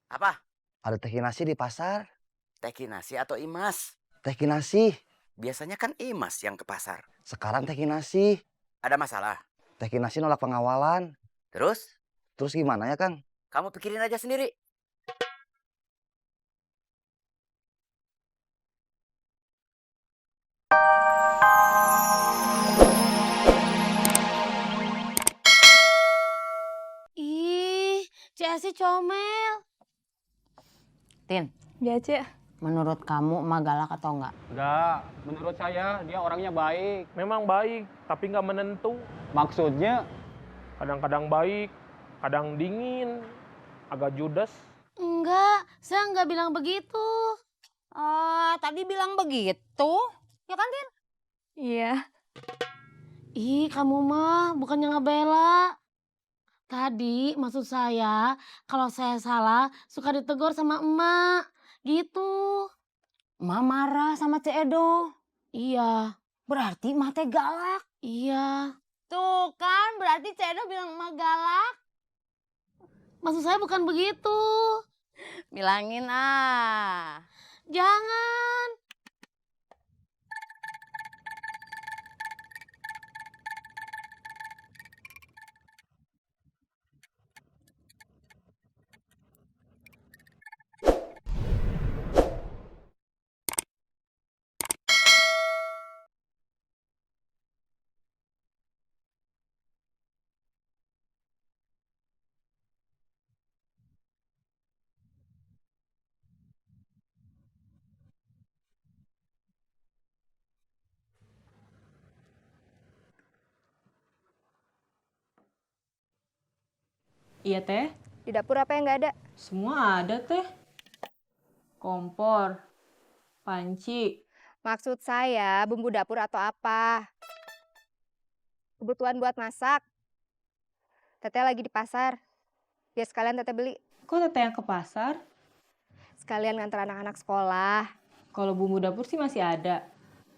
Apa? Ada teh kinasi di pasar. Teh Kinasi atau Imas? Teh kinasi. Biasanya kan Imas yang ke pasar. Sekarang teh kinasi. Ada masalah? Teh kinasi nolak pengawalan. Terus? Terus gimana ya, Kang? Kamu pikirin aja sendiri. Ih, Cesi comel. Tin, Ya, Cek. menurut kamu emak galak atau enggak? Enggak, menurut saya dia orangnya baik. Memang baik, tapi nggak menentu. Maksudnya, Kadang-kadang baik, kadang dingin, agak judes. Enggak, saya enggak bilang begitu. Tadi bilang begitu. Ya kan, Tin? Iya. Ih, kamu mah bukannya ngebela. Tadi maksud saya, kalau saya salah suka ditegur sama emak. Gitu. Emak marah sama Cek Edo. Iya, Berarti emak teh galak. iya. Tuh kan, berarti Cek Edo bilang emak galak. Maksud saya bukan begitu. Bilangin Jangan. Iya, Teh. Di dapur apa yang nggak ada? Semua ada, Teh. Kompor, panci. Maksud saya bumbu dapur atau apa? Kebutuhan buat masak. Teteh lagi di pasar. Biar sekalian teteh beli. Kok Teteh yang ke pasar? Sekalian nganter anak-anak sekolah. Kalau bumbu dapur sih masih ada.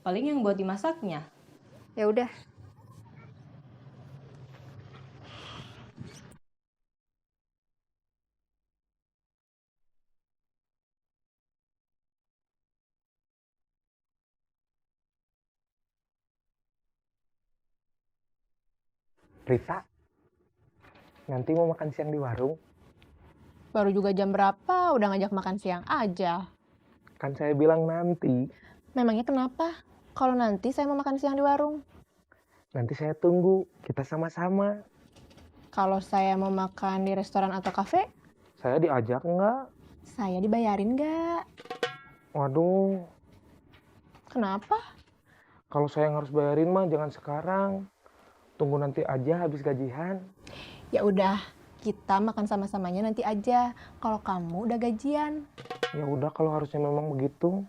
Paling yang buat dimasaknya. Ya udah. Rita, nanti mau makan siang di warung? Baru juga jam berapa udah ngajak makan siang aja. Kan saya bilang nanti. Memangnya kenapa? Kalau nanti saya mau makan siang di warung. Nanti saya tunggu, kita sama-sama. Kalau saya mau makan di restoran atau kafe, Saya diajak nggak? saya dibayarin nggak? Waduh, Kenapa? kalau saya yang harus bayarin mah jangan sekarang. Tunggu nanti aja habis gajian. Ya udah, kita makan sama-samanya nanti aja. Kalau kamu udah gajian. Ya udah kalau harusnya memang begitu.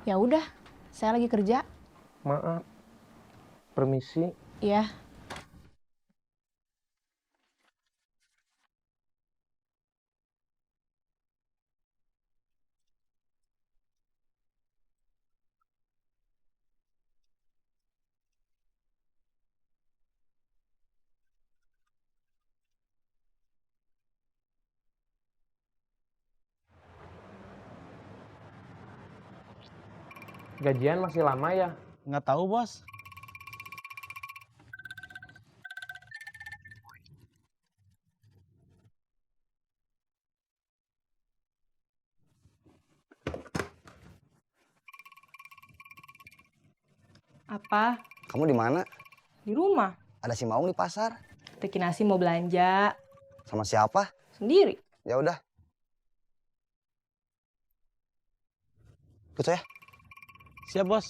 Ya udah, saya lagi kerja. Maaf. Permisi. Iya. Gajian masih lama ya? Nggak tahu, Bos. Apa? Kamu di mana? Di rumah. Ada si Maung di pasar. Teh Kinasi mau belanja. Sama siapa? Sendiri. Ya udah. Ikut saya. Siap, Bos.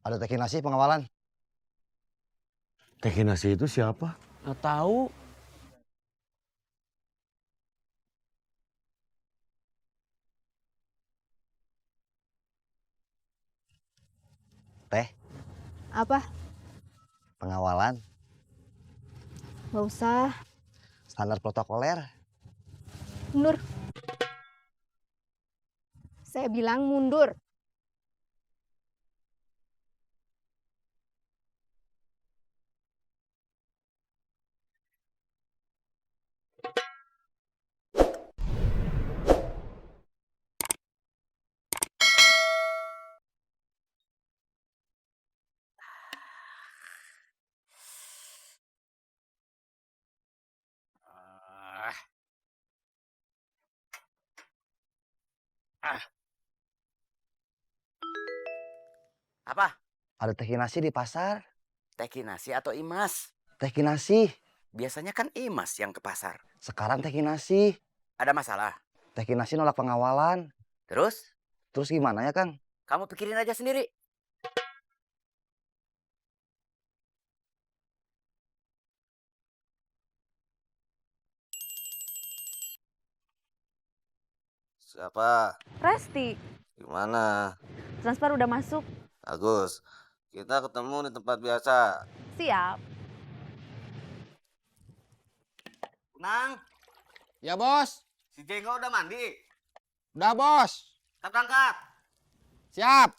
Ada teh kinasi pengawalan. Teh Kinasi itu siapa? Nggak tahu. Teh, Apa? pengawalan. Nggak usah. Standar protokoler. Mundur. Saya bilang mundur. Apa? Ada teh kinasi di pasar. Teh Kinasi atau Imas? Teh kinasi. Biasanya kan Imas yang ke pasar. Sekarang teh kinasi. Ada masalah? Teh kinasi nolak pengawalan. Terus? Terus gimana ya, Kang? Kamu pikirin aja sendiri. Siapa? Resti, Gimana? transfer udah masuk. Agus, kita ketemu di tempat biasa. Siap. Nang, Ya bos, si Jenggo udah mandi. udah bos. Kita berangkat. Siap.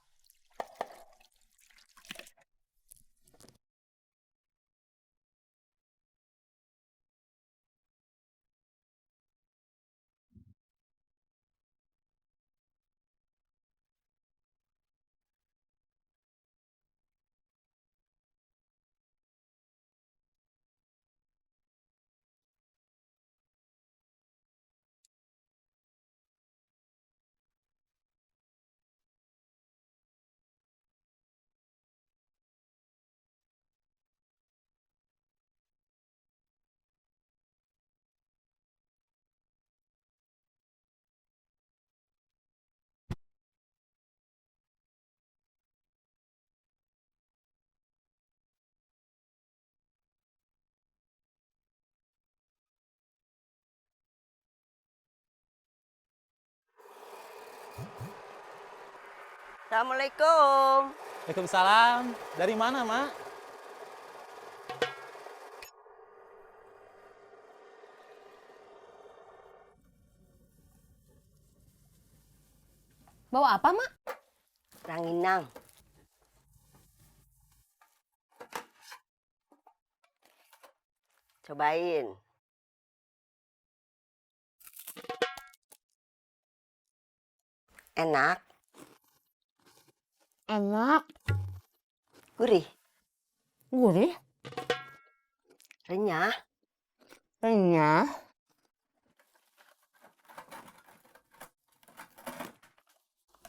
Assalamualaikum. Waalaikumsalam. Dari mana, Mak? Bawa apa, Mak? Ranginang. Cobain. Enak, Enak. gurih, Gurih. renyah. Renyah.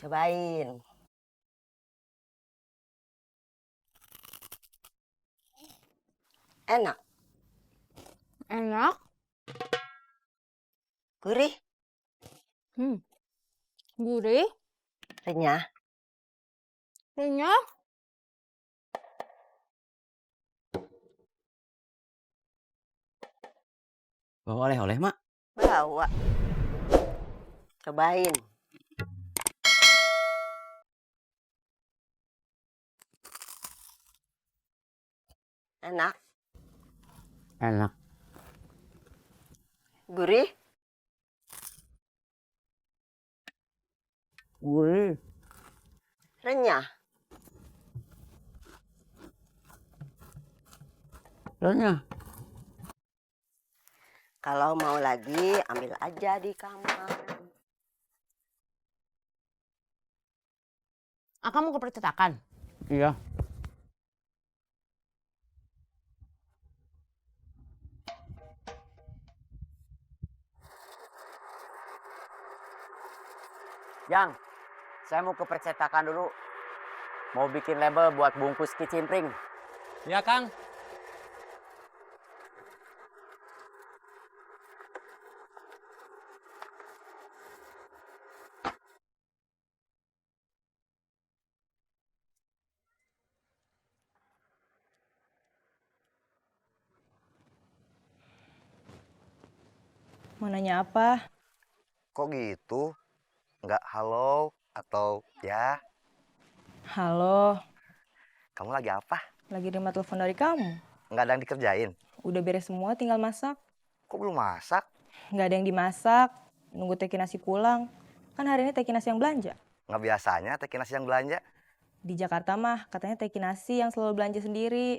Cobain. Enak, Enak. gurih, Gurih. renyah. Renyah. Bawa oleh-oleh, Mak. Bawa. Cobain. Enak, Enak. gurih, Gurih. renyah. Renyah. Kalau mau lagi, ambil aja di kamar. Kamu ke percetakan? Iya. Yang, saya mau ke percetakan dulu. Mau bikin label buat bungkus kicimpring. Ya, Kang. Mau nanya apa? Kok gitu? Nggak halo atau ya? Halo, Kamu lagi apa? lagi terima telepon dari kamu. Nggak ada yang dikerjain? Udah beres semua, tinggal masak. Kok belum masak? Nggak ada yang dimasak, nunggu teh kinasi pulang. Kan hari ini teh kinasi yang belanja. Nggak biasanya teh kinasi yang belanja. Di Jakarta mah katanya teh kinasi yang selalu belanja sendiri.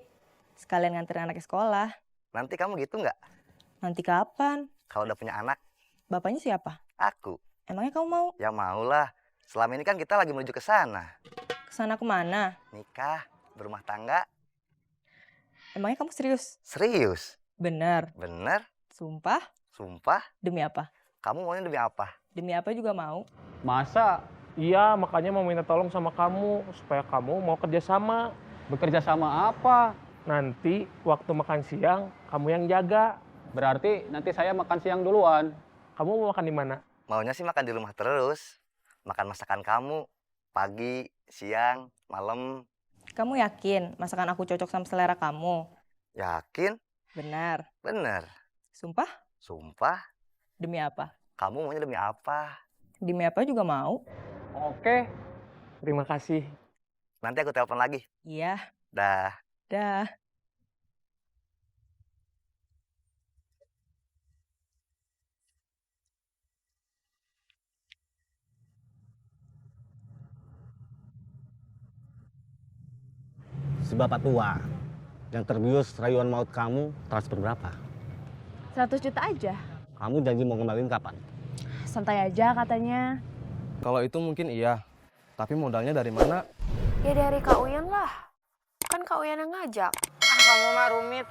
Sekalian nganterin anaknya sekolah. Nanti kamu gitu nggak? Nanti kapan? Kalau udah punya anak, Bapaknya siapa? aku. Emangnya kamu mau? Ya maulah. Selama ini kan kita lagi menuju ke sana. Kesana kemana? Nikah, berumah tangga. Emangnya kamu serius? Serius? Bener. Bener? Sumpah? Sumpah? Demi apa? Kamu maunya demi apa? Demi apa juga mau. Masa? Iya, makanya mau minta tolong sama kamu supaya kamu mau kerja sama. Bekerja sama apa? Nanti waktu makan siang kamu yang jaga. Berarti nanti saya makan siang duluan. Kamu mau makan di mana? Maunya sih makan di rumah terus. Makan masakan kamu. Pagi, siang, malam. Kamu yakin masakan aku cocok sama selera kamu? Yakin? Benar. Bener. Sumpah? Sumpah? Demi apa? Kamu maunya demi apa? Demi apa juga mau. Oke. Terima kasih. Nanti aku telepon lagi. Iya. Dah. Dah. Si bapak tua yang terbius rayuan maut kamu transfer berapa? 100 juta aja. Kamu janji mau kembaliin kapan? Santai aja katanya. Kalau itu mungkin iya. Tapi modalnya dari mana? Ya dari Kak Uyan lah. Kan Kak Uyan yang ngajak. Ah, kamu mah rumit.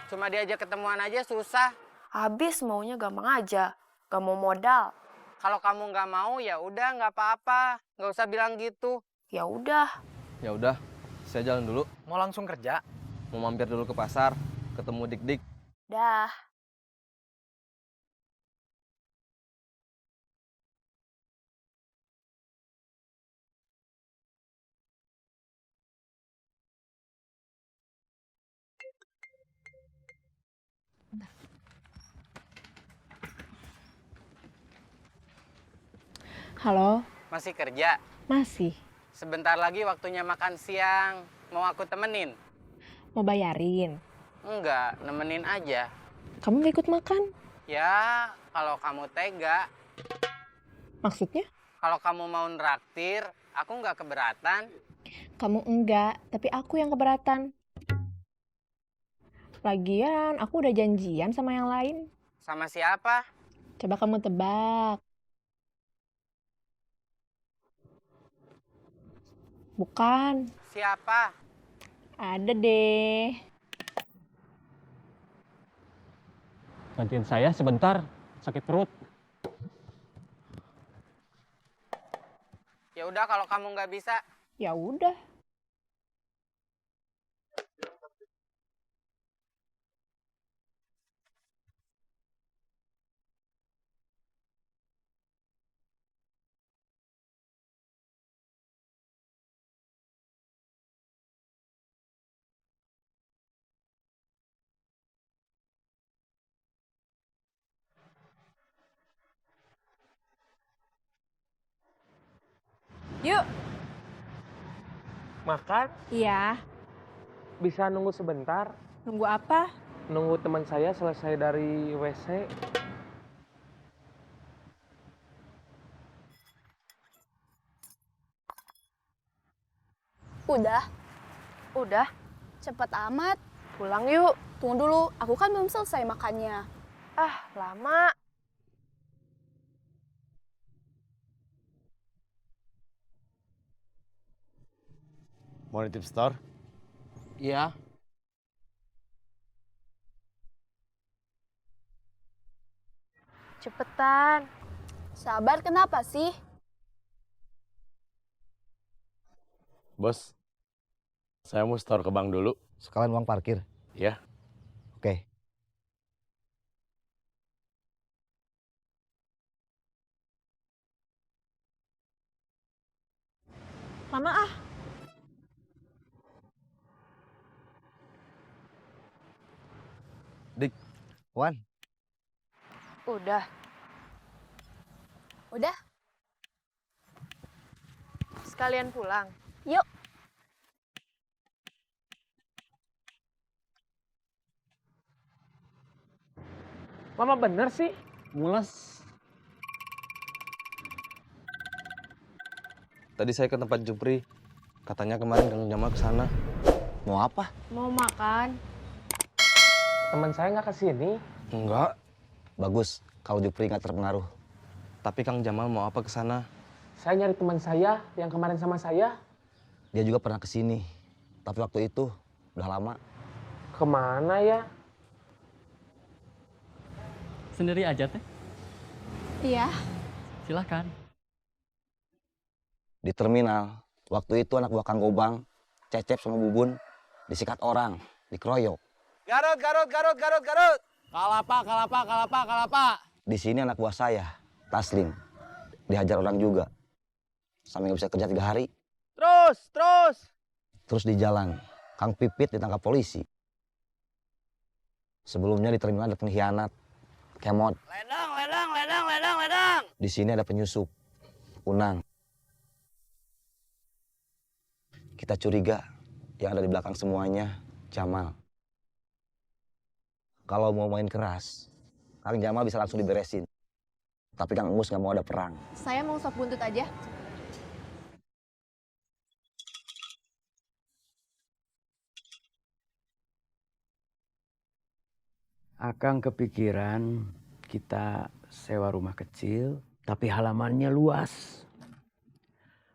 Cuma diajak ketemuan aja susah. Habis maunya gampang aja. Gak mau modal. Kalau kamu nggak mau ya udah nggak apa-apa. Nggak usah bilang gitu. Ya udah. Ya udah, saya jalan dulu. Mau langsung kerja? Mau mampir dulu ke pasar, ketemu Dik-Dik. Dah. Halo, Masih kerja? masih. Sebentar lagi waktunya makan siang. Mau aku temenin? Mau bayarin? Enggak, nemenin aja. Kamu gak ikut makan? Ya, kalau kamu tega. Maksudnya? Kalau kamu mau nraktir, aku nggak keberatan. Kamu enggak, tapi aku yang keberatan. Lagian, aku udah janjian sama yang lain. Sama siapa? Coba kamu tebak. Bukan. Siapa? Ada deh. Gantiin saya sebentar. Sakit perut. Ya udah kalau kamu nggak bisa. Ya udah. Yuk. Makan? Iya. Bisa nunggu sebentar? Nunggu apa? Nunggu teman saya selesai dari WC. Udah. Udah. Cepet amat. Pulang yuk. Tunggu dulu, aku kan belum selesai makannya. Ah, lama. Mau nitip store? Iya. Cepetan. Sabar kenapa sih? Bos, saya mau store ke bank dulu. Sekalian uang parkir. Ya. Oke. Lama ah. Dik. Wan, Udah. Udah? Sekalian pulang. Yuk. Lama bener sih. Mules. Tadi saya ke tempat Jupri. Katanya kemarin Kang Jamal ke sana. mau apa? Mau makan? Teman saya nggak kesini. Enggak, Bagus, kalau Jupri nggak terpengaruh. tapi Kang Jamal mau apa ke sana? Saya nyari teman saya yang kemarin sama saya. Dia juga pernah kesini, tapi waktu itu udah lama. Kemana ya? Sendiri aja teh. Iya. Silahkan. Di terminal, waktu itu anak buah Kang Gobang, Cecep sama Bubun, disikat orang, dikeroyok. Garut, Garut, Garut, Garut, Garut. Kalapa, kalapa, kalapa, kalapa. Di sini anak buah saya, Taslim, dihajar orang juga. Sampai nggak bisa kerja 3 hari. Terus, terus. Terus di jalan, Kang Pipit ditangkap polisi. Sebelumnya di terminal ada pengkhianat, Kemot. Ledang, ledang, ledang, ledang, ledang. Di sini ada penyusup, Unang. Kita curiga yang ada di belakang semuanya, Jamal. Kalau mau main keras, Kang Jamal bisa langsung diberesin. Tapi Kang Emus nggak mau ada perang. Saya mau sop buntut aja. Akang kepikiran kita sewa rumah kecil, tapi halamannya luas.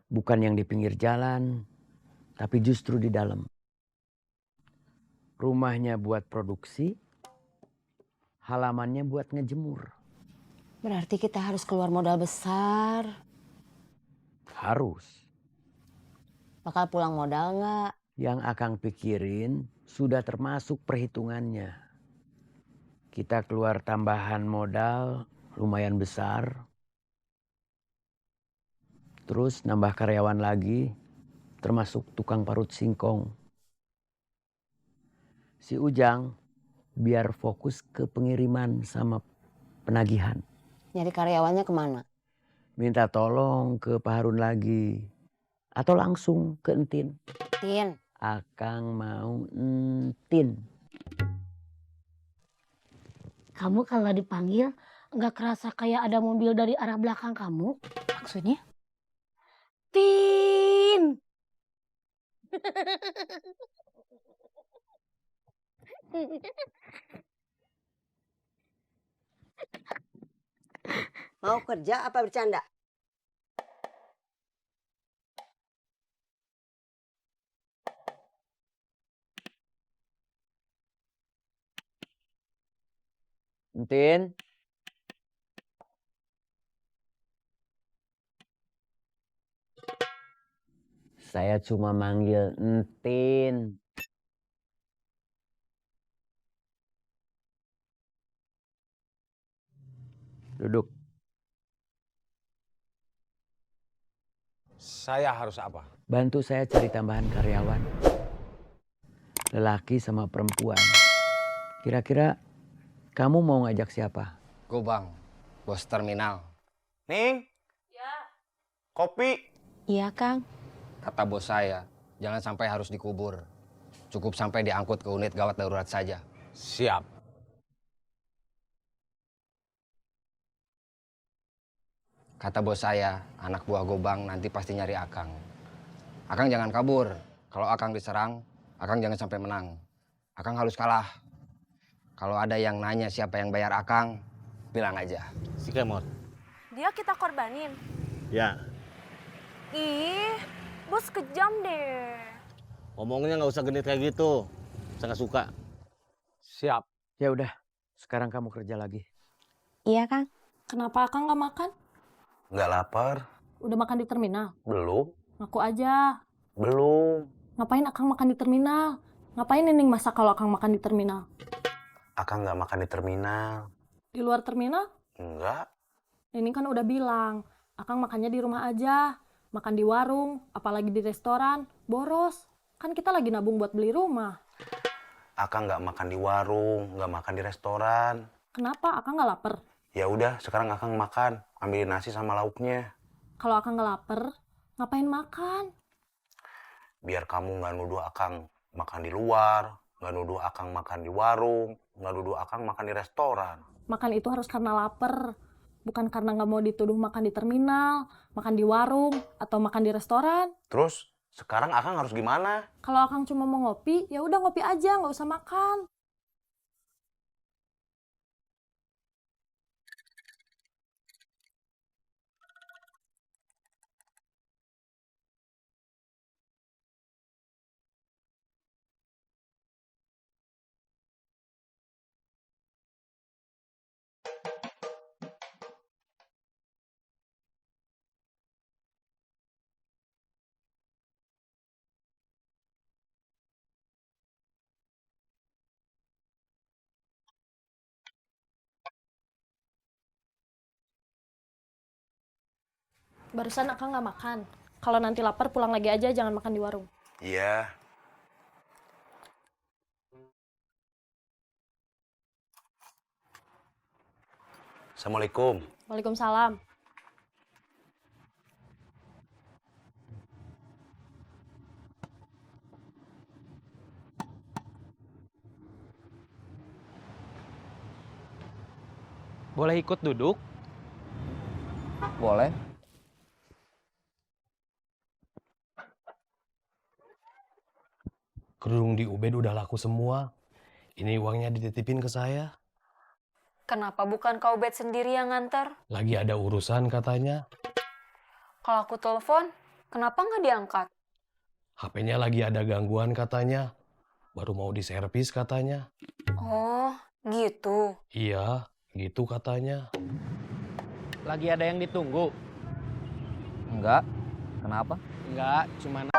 Bukan yang di pinggir jalan, tapi justru di dalam. Rumahnya buat produksi, halamannya buat ngejemur. Berarti kita harus keluar modal besar. Harus. Bakal pulang modal nggak? Yang Akang pikirin sudah termasuk perhitungannya. Kita keluar tambahan modal lumayan besar. Terus nambah karyawan lagi, termasuk tukang parut singkong. Si Ujang biar fokus ke pengiriman sama penagihan. Nyari karyawannya kemana? Minta tolong ke Pak Harun lagi. Atau langsung ke Entin. Tin, Akang mau Entin. Kamu kalau dipanggil nggak kerasa kayak ada mobil dari arah belakang kamu? Maksudnya? Tin! mau kerja apa bercanda? Entin. Saya cuma manggil Entin. Duduk. Saya harus apa? Bantu saya cari tambahan karyawan. Lelaki sama perempuan. Kira-kira kamu mau ngajak siapa? Gobang, bos terminal. Ning. Ya. Kopi. Iya, Kang. Kata bos saya, jangan sampai harus dikubur. Cukup sampai diangkut ke unit gawat darurat saja. Siap. Kata bos saya, anak buah Gobang nanti pasti nyari Akang. Akang jangan kabur. Kalau Akang diserang, Akang jangan sampai menang. Akang harus kalah. Kalau ada yang nanya siapa yang bayar Akang, bilang aja. Si Kemot. Dia kita korbanin. Ya. Ih, bos kejam deh. Ngomongnya nggak usah genit kayak gitu. Saya nggak suka. Siap. Ya udah, sekarang kamu kerja lagi. Iya, Kang. Kenapa Akang nggak makan? Nggak lapar? Udah makan di terminal? Belum. Ngaku aja. Belum. Ngapain Akang makan di terminal? Ngapain Nining masak kalau Akang makan di terminal? Akang nggak makan di terminal. Di luar terminal? Enggak. Nining kan udah bilang, Akang makannya di rumah aja. Makan di warung, apalagi di restoran, boros. Kan kita lagi nabung buat beli rumah. Akang nggak makan di warung, nggak makan di restoran. Kenapa? Akang nggak lapar? Ya udah, sekarang Akang makan. Ambilin nasi sama lauknya. Kalau Akang nggak lapar, ngapain makan? Biar kamu nggak nuduh Akang makan di luar, nggak nuduh Akang makan di warung, nggak nuduh Akang makan di restoran. Makan itu harus karena lapar. Bukan karena nggak mau dituduh makan di terminal, makan di warung, atau makan di restoran. Terus, sekarang Akang harus gimana? Kalau Akang cuma mau ngopi, ya udah ngopi aja, nggak usah makan. Barusan Akang nggak makan. Kalau nanti lapar pulang lagi aja, jangan makan di warung. Iya. Assalamualaikum. Waalaikumsalam. Boleh ikut duduk? Boleh. Kerudung di Ubed udah laku semua. Ini uangnya dititipin ke saya. Kenapa bukan Kak Ubed sendiri yang nganter? Lagi ada urusan katanya. Kalau aku telepon, kenapa nggak diangkat? HP-nya lagi ada gangguan katanya. Baru mau diservis katanya. Oh, gitu. Iya, gitu katanya. Lagi ada yang ditunggu? Enggak. Kenapa? Enggak, cuman